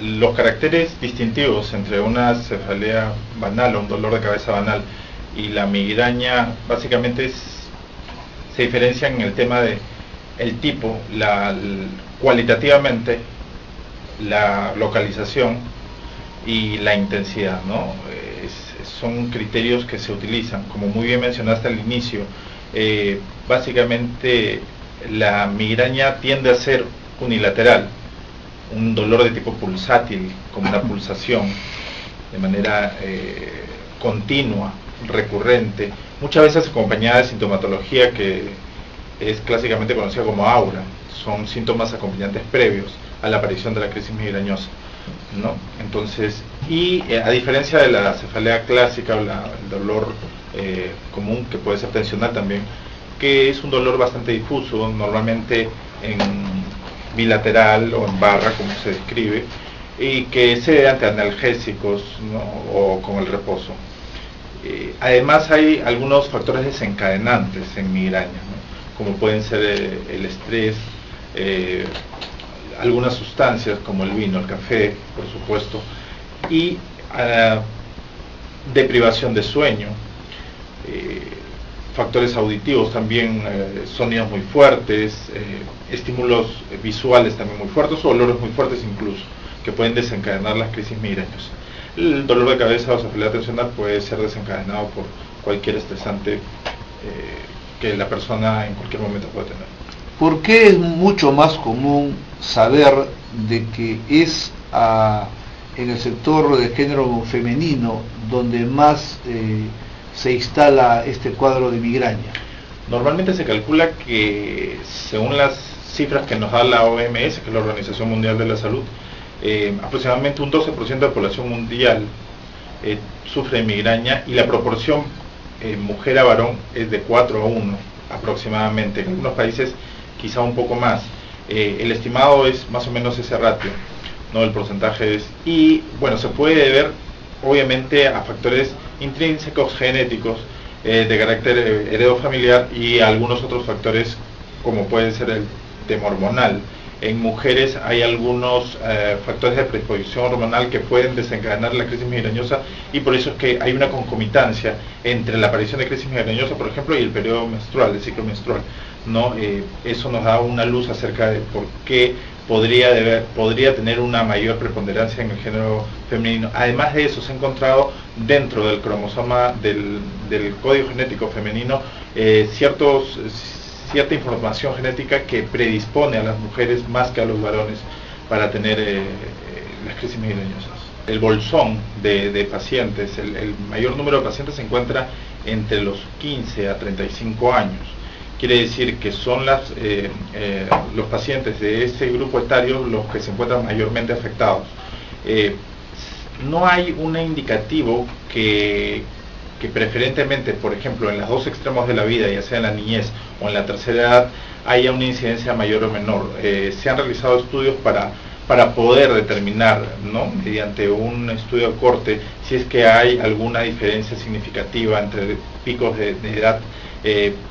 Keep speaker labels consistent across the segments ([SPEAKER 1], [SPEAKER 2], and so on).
[SPEAKER 1] los caracteres distintivos entre una cefalea banal o un dolor de cabeza banal y la migraña básicamente se diferencian en el tema de el tipo, cualitativamente, la localización y la intensidad, ¿no? Son criterios que se utilizan, como muy bien mencionaste al inicio. Básicamente la migraña tiende a ser unilateral, un dolor de tipo pulsátil, como una pulsación de manera continua, recurrente, muchas veces acompañada de sintomatología que es clásicamente conocida como aura. Son síntomas acompañantes previos a la aparición de la crisis migrañosa, ¿no? Entonces, a diferencia de la cefalea clásica o el dolor común, que puede ser tensional también, que es un dolor bastante difuso, normalmente en bilateral o en barra, como se describe, y que se debe ante analgésicos, ¿no? O con el reposo. Además hay algunos factores desencadenantes en migraña, ¿no? Como pueden ser el estrés, algunas sustancias como el vino, el café, por supuesto, y deprivación de sueño, factores auditivos también, sonidos muy fuertes, estímulos visuales también muy fuertes o olores muy fuertes incluso, que pueden desencadenar las crisis migrañosas. El dolor de cabeza o cefalea tensional puede ser desencadenado por cualquier estresante que la persona en cualquier momento puede tener.
[SPEAKER 2] ¿Por qué es mucho más común saber de que es en el sector de género femenino donde más se instala este cuadro de migraña?
[SPEAKER 1] Normalmente se calcula que, según las cifras que nos da la OMS, que es la Organización Mundial de la Salud, aproximadamente un 12% de la población mundial sufre de migraña, y la proporción mujer a varón es de 4 a 1 aproximadamente. En algunos países quizá un poco más. El estimado es más o menos ese ratio, ¿no? El porcentaje es, y bueno, se puede deber obviamente a factores intrínsecos genéticos, de carácter heredofamiliar, y a algunos otros factores como puede ser el tema hormonal. En mujeres hay algunos factores de predisposición hormonal que pueden desencadenar la crisis migrañosa, y por eso es que hay una concomitancia entre la aparición de crisis migrañosa, por ejemplo, y el periodo menstrual, el ciclo menstrual, ¿no? Eso nos da una luz acerca de por qué podría tener una mayor preponderancia en el género femenino. Además de eso, se ha encontrado dentro del cromosoma del código genético femenino cierta información genética que predispone a las mujeres más que a los varones para tener las crisis migrañosas. El bolsón de pacientes, el mayor número de pacientes se encuentra entre los 15 a 35 años. Quiere decir que son los pacientes de ese grupo etario los que se encuentran mayormente afectados. No hay un indicativo que preferentemente, por ejemplo, en los dos extremos de la vida, ya sea en la niñez o en la tercera edad, haya una incidencia mayor o menor. Se han realizado estudios para poder determinar, ¿no?, mediante un estudio de corte, si es que hay alguna diferencia significativa entre picos de edad,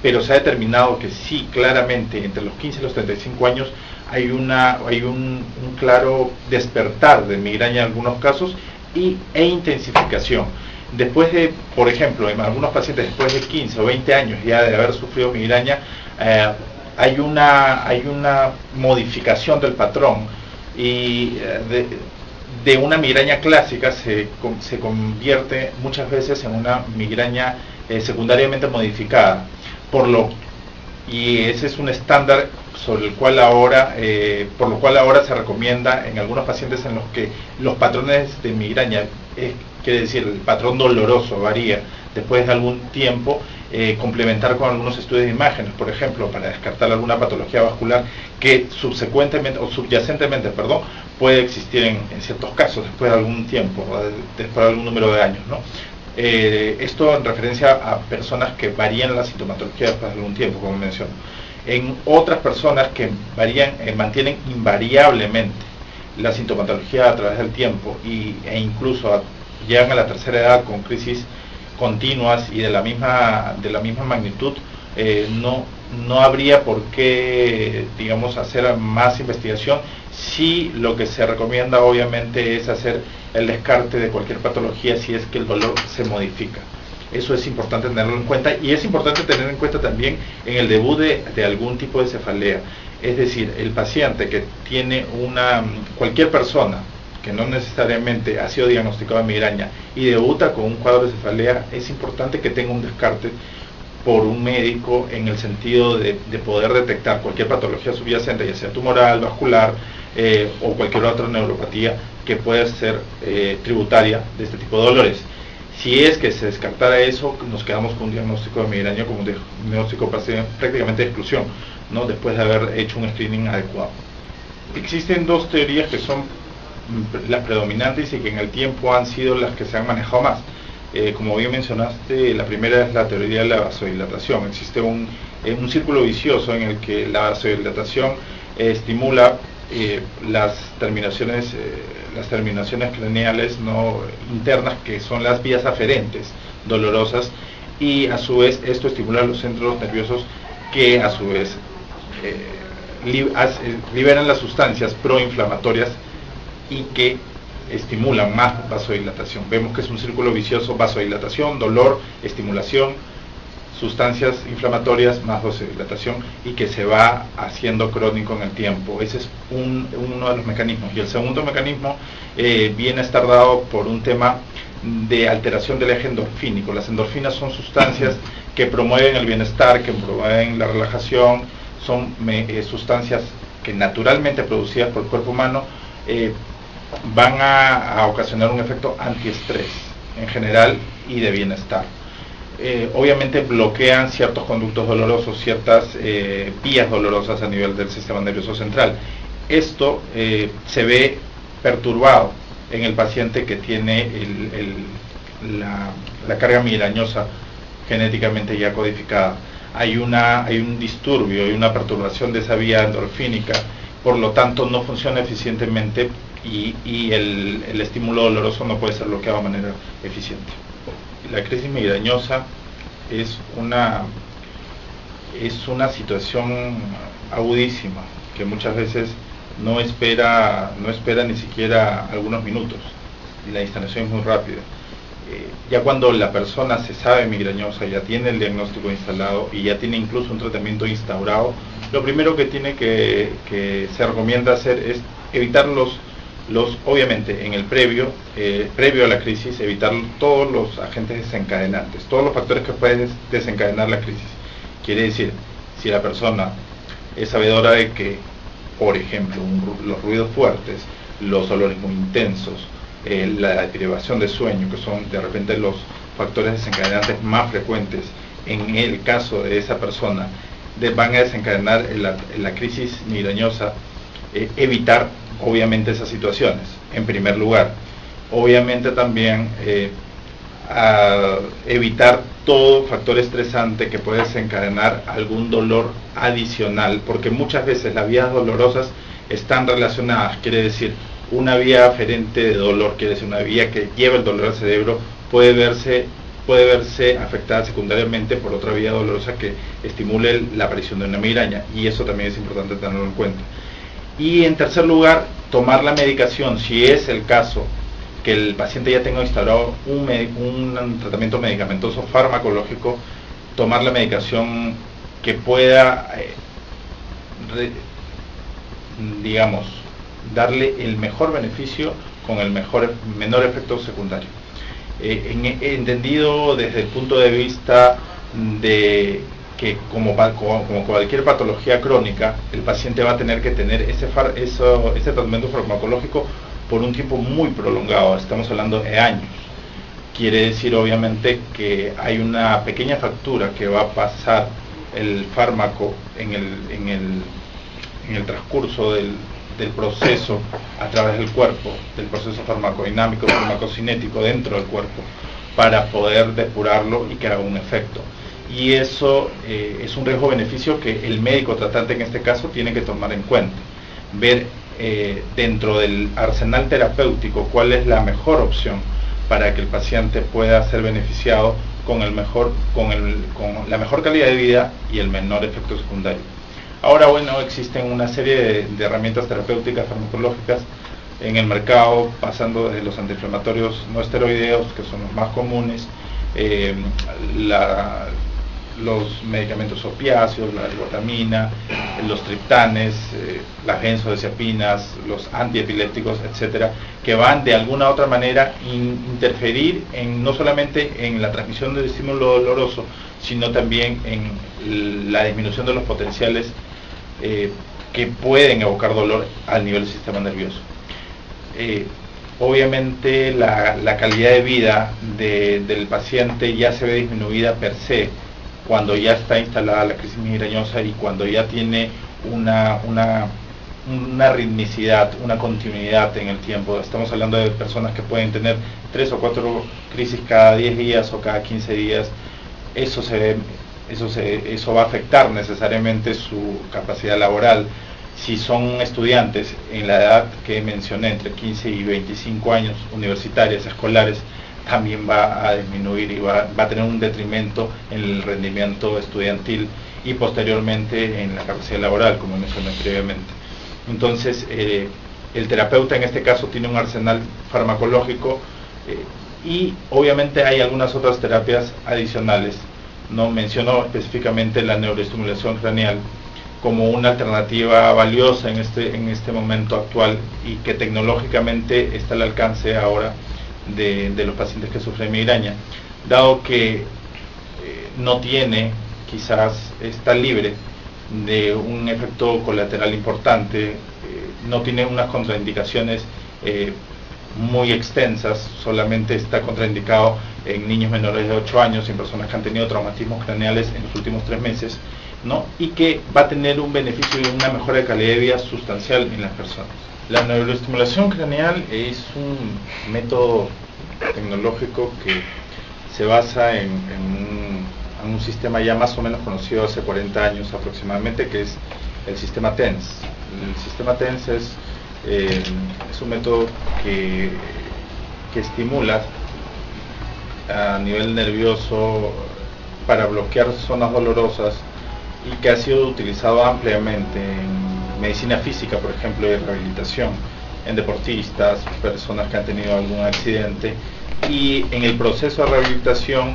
[SPEAKER 1] pero se ha determinado que sí, claramente, entre los 15 y los 35 años hay un claro despertar de migraña en algunos casos e intensificación. Después de, por ejemplo, en algunos pacientes después de 15 o 20 años ya de haber sufrido migraña, hay una modificación del patrón, y de una migraña clásica se convierte muchas veces en una migraña secundariamente modificada, y ese es un estándar por lo cual ahora se recomienda en algunos pacientes en los que los patrones de migraña, quiere decir el patrón doloroso varía después de algún tiempo, complementar con algunos estudios de imágenes, por ejemplo, para descartar alguna patología vascular que subyacentemente puede existir en ciertos casos después de algún tiempo, después de algún número de años, ¿no? Esto en referencia a personas que varían la sintomatología después de algún tiempo, como menciono. En otras personas que mantienen invariablemente la sintomatología a través del tiempo e incluso llegan a la tercera edad con crisis continuas y de la misma magnitud, no habría por qué, digamos, hacer más investigación Sí, lo que se recomienda obviamente es hacer el descarte de cualquier patología si es que el dolor se modifica. Eso es importante tenerlo en cuenta, y es importante tener en cuenta también en el debut de algún tipo de cefalea. Es decir, el paciente que tiene cualquier persona que no necesariamente ha sido diagnosticado de migraña y debuta con un cuadro de cefalea, es importante que tenga un descarte por un médico en el sentido de poder detectar cualquier patología subyacente, ya sea tumoral, vascular o cualquier otra neuropatía que pueda ser tributaria de este tipo de dolores. Si es que se descartara eso, nos quedamos con un diagnóstico de migraña como un diagnóstico prácticamente de exclusión, ¿no? Después de haber hecho un screening adecuado. Existen dos teorías que son las predominantes y que en el tiempo han sido las que se han manejado más. Como bien mencionaste, la primera es la teoría de la vasodilatación. Existe un círculo vicioso en el que la vasodilatación estimula las terminaciones craneales no internas, que son las vías aferentes dolorosas, y a su vez esto estimula los centros nerviosos que a su vez liberan las sustancias proinflamatorias y que estimulan más vasodilatación. Vemos que es un círculo vicioso: vasodilatación, dolor, estimulación, sustancias inflamatorias más vasodilatación, y que se va haciendo crónico en el tiempo. Ese es uno de los mecanismos. Y el segundo mecanismo viene a estar dado por un tema de alteración del eje endorfínico. Las endorfinas son sustancias que promueven el bienestar, que promueven la relajación, son sustancias que naturalmente producidas por el cuerpo humano van a ocasionar un efecto antiestrés en general y de bienestar. Obviamente bloquean ciertos conductos dolorosos, ciertas vías dolorosas a nivel del sistema nervioso central. Esto se ve perturbado en el paciente que tiene la carga migrañosa genéticamente ya codificada. Hay un disturbio, hay una perturbación de esa vía endorfínica, por lo tanto no funciona eficientemente y el estímulo doloroso no puede ser bloqueado de manera eficiente. La crisis migrañosa es una situación agudísima que muchas veces no espera ni siquiera algunos minutos, y la instalación es muy rápida. Ya cuando la persona se sabe migrañosa, ya tiene el diagnóstico instalado y ya tiene incluso un tratamiento instaurado, lo primero que se recomienda hacer es evitar obviamente en el previo a la crisis, evitar todos los agentes desencadenantes, todos los factores que pueden desencadenar la crisis. Quiere decir, si la persona es sabedora de que, por ejemplo, los ruidos fuertes, los olores muy intensos, la privación de sueño, que son de repente los factores desencadenantes más frecuentes en el caso de esa persona, van a desencadenar la crisis migrañosa, evitar obviamente esas situaciones en primer lugar. Obviamente también evitar todo factor estresante que puede desencadenar algún dolor adicional, porque muchas veces las vías dolorosas están relacionadas. Quiere decir, una vía aferente de dolor, quiere decir una vía que lleva el dolor al cerebro, puede verse afectada secundariamente por otra vía dolorosa que estimule la aparición de una migraña, y eso también es importante tenerlo en cuenta. Y en tercer lugar, tomar la medicación, si es el caso que el paciente ya tenga instaurado un tratamiento medicamentoso farmacológico, tomar la medicación que pueda, digamos, darle el mejor beneficio con el menor efecto secundario. Entendido desde el punto de vista de que como cualquier patología crónica, el paciente va a tener que tener ese tratamiento farmacológico por un tiempo muy prolongado, estamos hablando de años. Quiere decir obviamente que hay una pequeña factura que va a pasar el fármaco en el transcurso del proceso a través del cuerpo, del proceso farmacodinámico, farmacocinético dentro del cuerpo, para poder depurarlo y que haga un efecto. Y eso es un riesgo-beneficio que el médico tratante en este caso tiene que tomar en cuenta. Ver dentro del arsenal terapéutico cuál es la mejor opción para que el paciente pueda ser beneficiado con la mejor calidad de vida y el menor efecto secundario. Ahora, bueno, existen una serie de herramientas terapéuticas farmacológicas en el mercado, pasando desde los antiinflamatorios no esteroideos, que son los más comunes, eh, los medicamentos opiáceos, la algotamina, los triptanes, las benzodiazepinas, los antiepilépticos, etcétera, que van de alguna u otra manera interferir no solamente en la transmisión del estímulo doloroso, sino también en la disminución de los potenciales que pueden evocar dolor al nivel del sistema nervioso. Obviamente la calidad de vida del paciente ya se ve disminuida per se cuando ya está instalada la crisis migrañosa y cuando ya tiene una ritmicidad, una continuidad en el tiempo. Estamos hablando de personas que pueden tener 3 o 4 crisis cada 10 días o cada 15 días. Eso va a afectar necesariamente su capacidad laboral. Si son estudiantes en la edad que mencioné, entre 15 y 25 años, universitarias, escolares, también va a disminuir y va a tener un detrimento en el rendimiento estudiantil y posteriormente en la capacidad laboral, como mencioné previamente. Entonces, el terapeuta en este caso tiene un arsenal farmacológico y obviamente hay algunas otras terapias adicionales. No menciono específicamente la neuroestimulación craneal como una alternativa valiosa en este momento actual y que tecnológicamente está al alcance ahora de los pacientes que sufren migraña, dado que no tiene, quizás está libre de un efecto colateral importante, no tiene unas contraindicaciones muy extensas, solamente está contraindicado en niños menores de 8 años y en personas que han tenido traumatismos craneales en los últimos 3 meses, ¿no? Y que va a tener un beneficio y una mejora de calidad de vida sustancial en las personas. La neuroestimulación craneal es un método tecnológico que se basa en un sistema ya más o menos conocido hace 40 años aproximadamente, que es el sistema TENS. El sistema TENS es un método que estimula a nivel nervioso para bloquear zonas dolorosas y que ha sido utilizado ampliamente en medicina física, por ejemplo, y rehabilitación, en deportistas, personas que han tenido algún accidente, y en el proceso de rehabilitación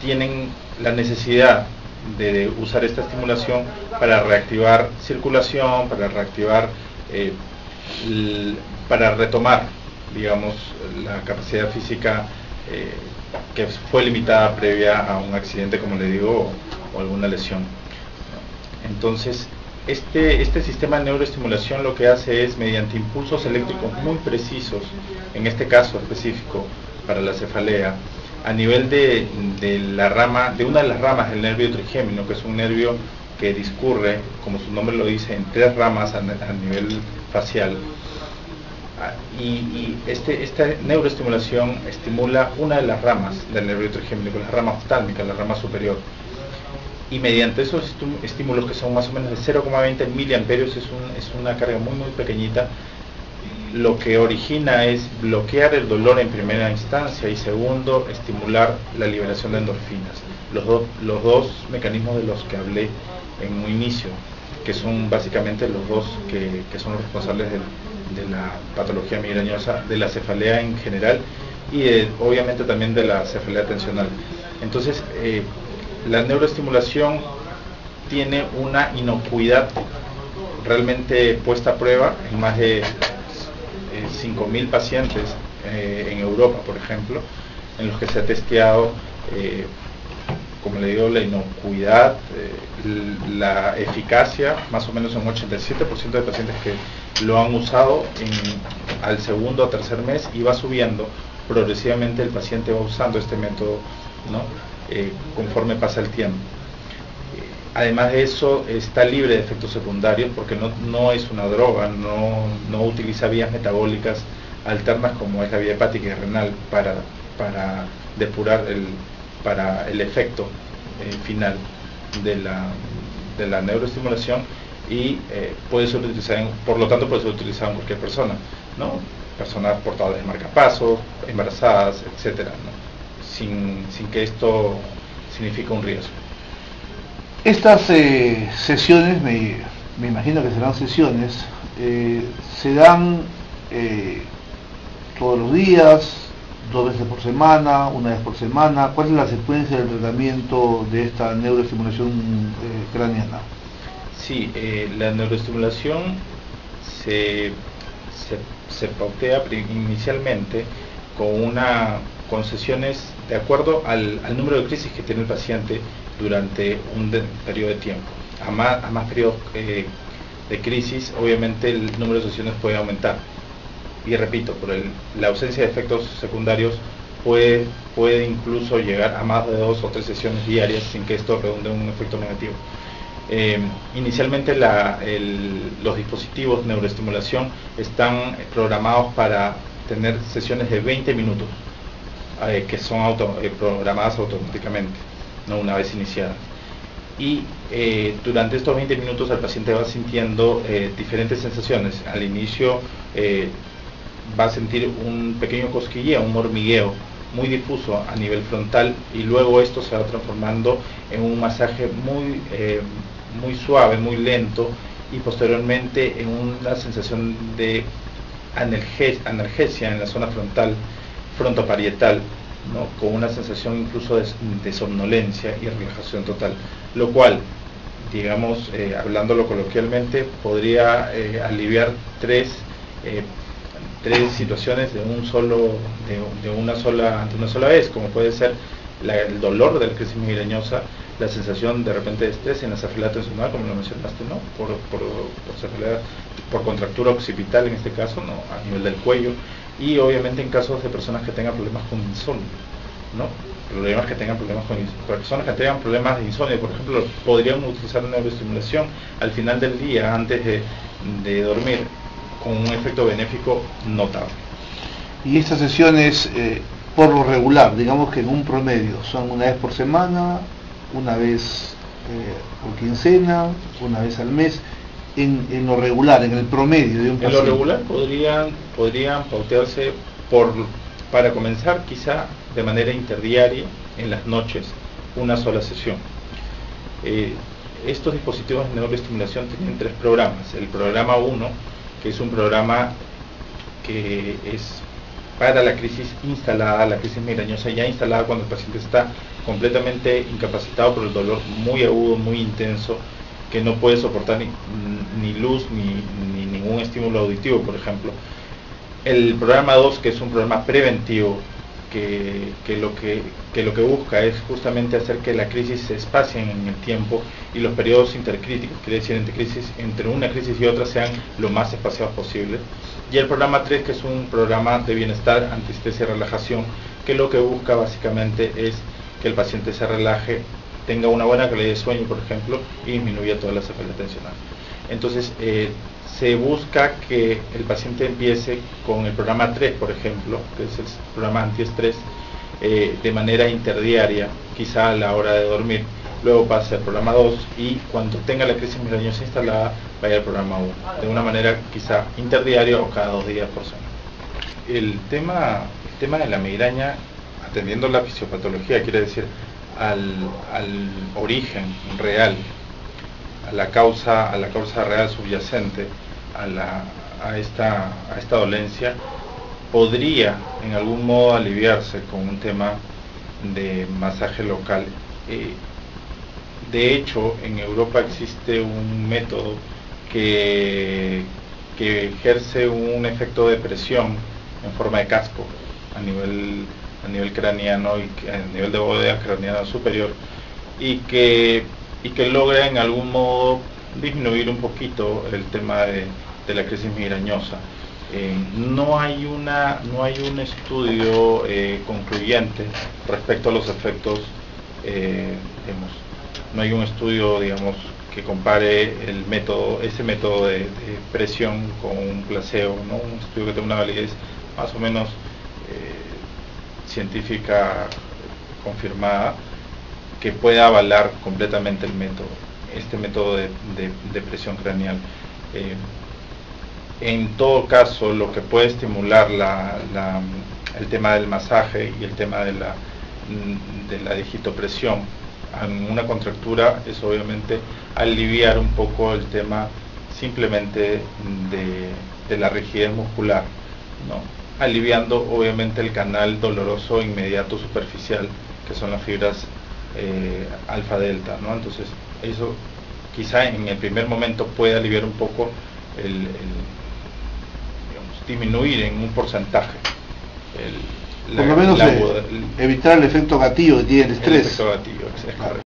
[SPEAKER 1] tienen la necesidad de usar esta estimulación para reactivar circulación, para reactivar, para retomar, digamos, la capacidad física que fue limitada previa a un accidente, como le digo, o alguna lesión. Entonces, este sistema de neuroestimulación lo que hace es, mediante impulsos eléctricos muy precisos, en este caso específico para la cefalea, a nivel de una de las ramas del nervio trigémino, que es un nervio que discurre, como su nombre lo dice, en 3 ramas a nivel facial. Y esta neuroestimulación estimula una de las ramas del nervio trigémino, que es la rama oftálmica, la rama superior. Y mediante esos estímulos, que son más o menos de 0,20 miliamperios, es una carga muy muy pequeñita, lo que origina es bloquear el dolor en primera instancia y segundo, estimular la liberación de endorfinas. Los dos mecanismos de los que hablé en un inicio, que son básicamente los dos que son los responsables de la patología migrañosa, de la cefalea en general y obviamente también de la cefalea tensional. Entonces, la neuroestimulación tiene una inocuidad realmente puesta a prueba en más de 5.000 pacientes en Europa, por ejemplo, en los que se ha testeado, como le digo, la inocuidad, la eficacia, más o menos un 87% de pacientes que lo han usado al segundo o tercer mes, y va subiendo progresivamente, el paciente va usando este método, ¿no? Conforme pasa el tiempo. Además de eso, está libre de efectos secundarios porque no es una droga, no utiliza vías metabólicas alternas como es la vía hepática y renal para depurar para el efecto final de la neuroestimulación, y puede ser utilizada, por lo tanto puede ser utilizada en cualquier persona, ¿no? Personas portadoras de marcapasos, embarazadas, etcétera, ¿no? Sin que esto signifique un riesgo.
[SPEAKER 2] Estas sesiones, me imagino que serán sesiones, se dan todos los días, 2 veces por semana, 1 vez por semana. ¿Cuál es la secuencia del tratamiento de esta neuroestimulación craneana?
[SPEAKER 1] Sí, la neuroestimulación se pautea inicialmente con sesiones de acuerdo al número de crisis que tiene el paciente durante un periodo de tiempo. A más periodos de crisis, obviamente el número de sesiones puede aumentar. Y repito, por la ausencia de efectos secundarios puede incluso llegar a más de 2 o 3 sesiones diarias sin que esto redunde en un efecto negativo. Inicialmente los dispositivos de neuroestimulación están programados para tener sesiones de 20 minutos que son programadas automáticamente, no una vez iniciadas. Y durante estos 20 minutos el paciente va sintiendo diferentes sensaciones. Al inicio va a sentir un pequeño cosquilleo, un hormigueo muy difuso a nivel frontal, y luego esto se va transformando en un masaje muy suave, muy lento, y posteriormente en una sensación de analgesia en la zona frontal, frontoparietal, ¿no? Con una sensación incluso de somnolencia y relajación total, lo cual, digamos, hablándolo coloquialmente, podría aliviar tres situaciones ante una sola vez, como puede ser el dolor de la crisis migrañosa, la sensación de repente de estrés en la cefalea tensional, como lo mencionaste, ¿no? Por contractura occipital en este caso, ¿no? A nivel del cuello, y obviamente en casos de personas que tengan problemas con insomnio, ¿no? Personas que tengan problemas de insomnio, por ejemplo, podrían utilizar neuroestimulación al final del día, antes de dormir, con un efecto benéfico notable.
[SPEAKER 2] Y estas sesiones, por lo regular, digamos que en un promedio, son 1 vez por semana, 1 vez por quincena, 1 vez al mes, en lo regular, en el promedio de un paciente.
[SPEAKER 1] En lo regular podrían pautearse para comenzar quizá de manera interdiaria en las noches, una sola sesión. Estos dispositivos de neuroestimulación tienen 3 programas. El programa 1, que es un programa que es para la crisis instalada, la crisis migrañosa ya instalada, cuando el paciente está completamente incapacitado por el dolor muy agudo, muy intenso, que no puede soportar ni luz ni ningún estímulo auditivo, por ejemplo. El programa 2, que es un programa preventivo, que lo que busca es justamente hacer que la crisis se espacien en el tiempo y los periodos intercríticos, quiere decir entre una crisis y otra, sean lo más espaciados posible. Y el programa 3, que es un programa de bienestar, anestesia y relajación, que lo que busca básicamente es que el paciente se relaje, tenga una buena calidad de sueño, por ejemplo, y disminuya toda la cefalea tensional. Entonces, se busca que el paciente empiece con el programa 3, por ejemplo, que es el programa antiestrés, de manera interdiaria, quizá a la hora de dormir. Luego pase al programa 2 y cuando tenga la crisis migrañosa instalada, vaya al programa 1, de una manera quizá interdiaria o cada 2 días por semana. El tema de la migraña, atendiendo la fisiopatología, quiere decir al origen real, a la causa real subyacente a esta dolencia, podría en algún modo aliviarse con un tema de masaje local. De hecho, en Europa existe un método que ejerce un efecto de presión en forma de casco a nivel craneano y a nivel de bóveda craneana superior, y que logra en algún modo disminuir un poquito el tema de la crisis migrañosa. No hay un estudio concluyente respecto a los efectos, no hay un estudio, que compare ese método de presión con un placebo, ¿no? Un estudio que tenga una validez más o menos científica confirmada, que pueda avalar completamente este método de presión craneal. En todo caso, lo que puede estimular el tema del masaje y el tema de la digitopresión en una contractura es obviamente aliviar un poco el tema simplemente de la rigidez muscular, ¿no? Aliviando obviamente el canal doloroso inmediato superficial, que son las fibras alfa-delta, ¿no? Entonces eso quizá en el primer momento puede aliviar un poco digamos, disminuir en un porcentaje
[SPEAKER 2] por lo menos evitar el efecto gatillo que tiene el estrés.
[SPEAKER 1] El efecto gatillo, es correcto.